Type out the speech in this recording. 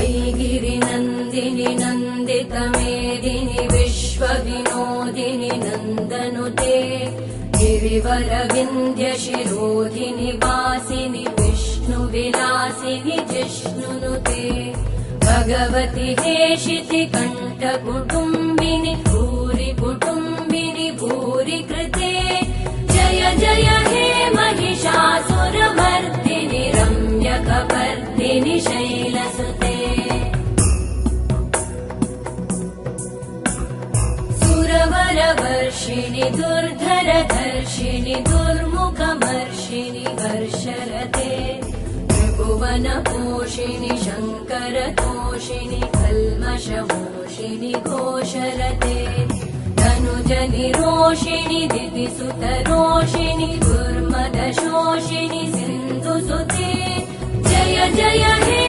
वैगिरिनन्दिनि नन्दितमेदिनि विश्वविनोदिनि नन्दनुते गिरिवरविन्द्यशिरोधिनि वासिनि विष्णुविलासिनि जिष्णुनुते भगवति हेशिति कण्ठकुटुम्बिनि भूरि कुटुम्बिनि भूरि कृते जय जय हे महिषासुरमर्दिनि रम्यकपर्दिनि शैलसुते सुरवरवर्षिणि दुर्धरधर्षिणि दुर्मुखमर्षिणि हर्षरते त्रिभुवनपोषिणि शङ्करतोषिणि कल्मषमोषिणि घोषरते धनुजनिरोषिणि दितिसुतरोषिणि दुर्मदशोषिणि सिन्धुसुते जय जय हे